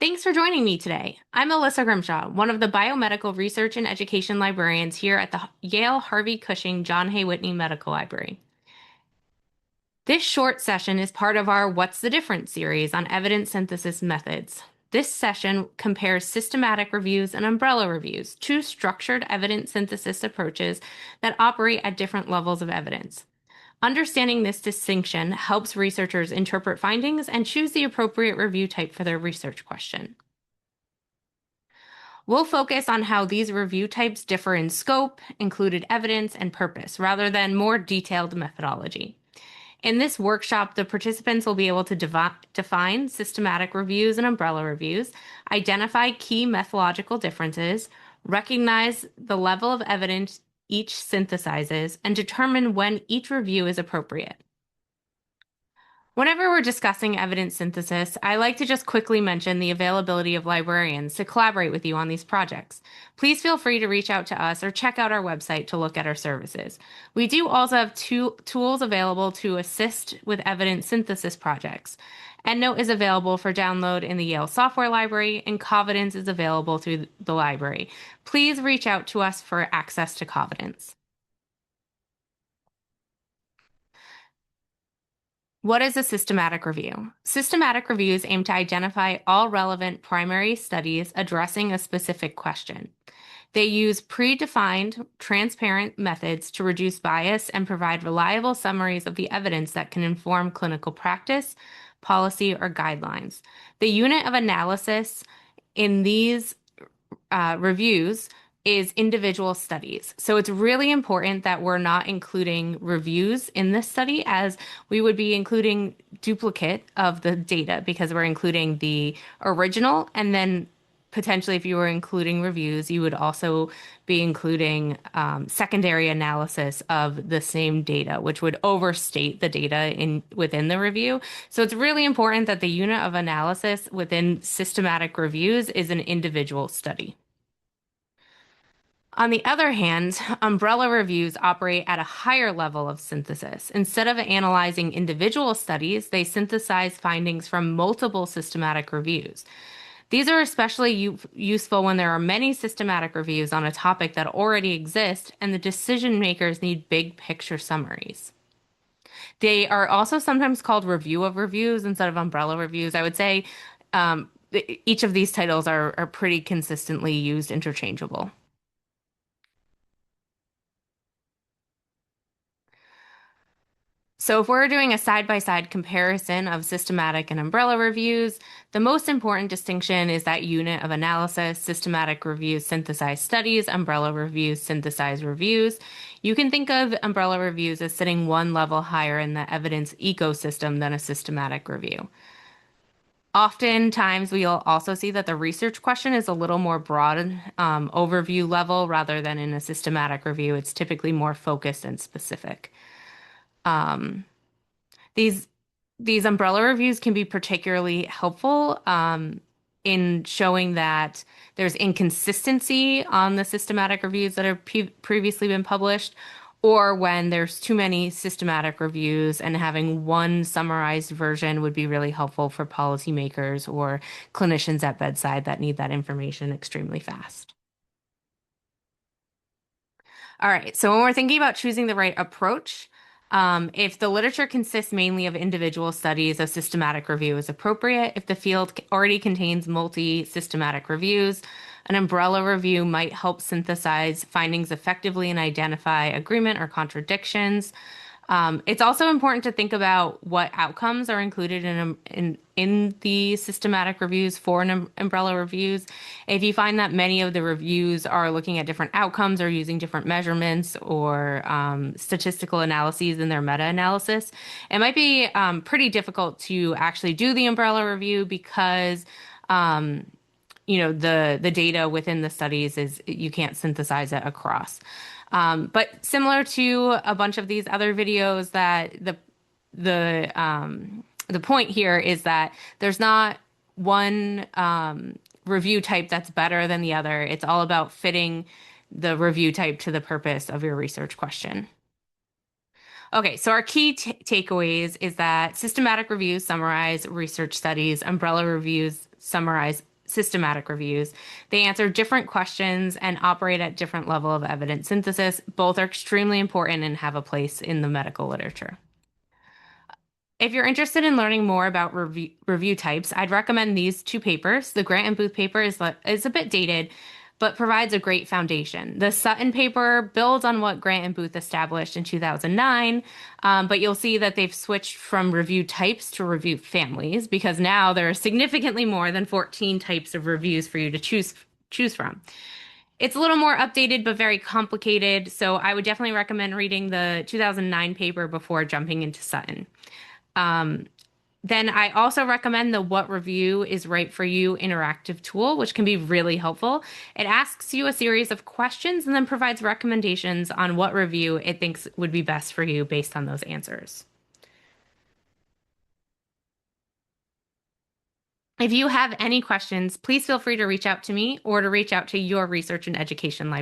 Thanks for joining me today. I'm Alyssa Grimshaw, one of the biomedical research and education librarians here at the Yale Harvey Cushing Hay Whitney Medical Library. This short session is part of our What's the Difference series on evidence synthesis methods. This session compares systematic reviews and umbrella reviews, two structured evidence synthesis approaches that operate at different levels of evidence. Understanding this distinction helps researchers interpret findings and choose the appropriate review type for their research question. We'll focus on how these review types differ in scope, included evidence, and purpose, rather than more detailed methodology. In this workshop, the participants will be able to define systematic reviews and umbrella reviews, identify key methodological differences, recognize the level of evidence each synthesizes, and determine when each review is appropriate. Whenever we're discussing evidence synthesis, I like to just quickly mention the availability of librarians to collaborate with you on these projects. Please feel free to reach out to us or check out our website to look at our services. We do also have two tools available to assist with evidence synthesis projects. EndNote is available for download in the Yale Software Library, and Covidence is available through the library. Please reach out to us for access to Covidence. What is a systematic review? Systematic reviews aim to identify all relevant primary studies addressing a specific question. They use predefined, transparent methods to reduce bias and provide reliable summaries of the evidence that can inform clinical practice, policy, or guidelines. The unit of analysis in these reviews is individual studies. So it's really important that we're not including reviews in this study, as we would be including duplicate of the data because we're including the original, and then potentially if you were including reviews, you would also be including secondary analysis of the same data, which would overstate the data within the review. So it's really important that the unit of analysis within systematic reviews is an individual study. On the other hand, umbrella reviews operate at a higher level of synthesis. Instead of analyzing individual studies, they synthesize findings from multiple systematic reviews. These are especially useful when there are many systematic reviews on a topic that already exists and the decision makers need big picture summaries. They are also sometimes called review of reviews instead of umbrella reviews. I would say each of these titles are pretty consistently used interchangeable. So if we're doing a side-by-side comparison of systematic and umbrella reviews, the most important distinction is that unit of analysis. Systematic reviews synthesize studies, umbrella reviews synthesize reviews. You can think of umbrella reviews as sitting one level higher in the evidence ecosystem than a systematic review. Oftentimes, we'll also see that the research question is a little more broad overview level rather than in a systematic review. It's typically more focused and specific. These umbrella reviews can be particularly helpful in showing that there's inconsistency on the systematic reviews that have previously been published, or when there's too many systematic reviews and having one summarized version would be really helpful for policymakers or clinicians at bedside that need that information extremely fast. All right, so when we're thinking about choosing the right approach, if the literature consists mainly of individual studies, a systematic review is appropriate. If the field already contains multi-systematic reviews, an umbrella review might help synthesize findings effectively and identify agreement or contradictions. It's also important to think about what outcomes are included in the systematic reviews for an umbrella reviews. If you find that many of the reviews are looking at different outcomes or using different measurements or statistical analyses in their meta-analysis, it might be pretty difficult to actually do the umbrella review because the data within the studies is you can't synthesize it across. But similar to a bunch of these other videos, that the point here is that there's not one review type that's better than the other. It's all about fitting the review type to the purpose of your research question. Okay, so our key takeaways is that systematic reviews summarize research studies, umbrella reviews summarize systematic reviews. They answer different questions and operate at different level of evidence synthesis. Both are extremely important and have a place in the medical literature. If you're interested in learning more about review types, I'd recommend these two papers. The Grant and Booth paper is a bit dated, but provides a great foundation. The Sutton paper builds on what Grant and Booth established in 2009, but you'll see that they've switched from review types to review families because now there are significantly more than 14 types of reviews for you to choose from. It's a little more updated, but very complicated, so I would definitely recommend reading the 2009 paper before jumping into Sutton. Then I also recommend the What Review is Right for You interactive tool, which can be really helpful. It asks you a series of questions and then provides recommendations on what review it thinks would be best for you based on those answers. If you have any questions, please feel free to reach out to me or to reach out to your research and education library.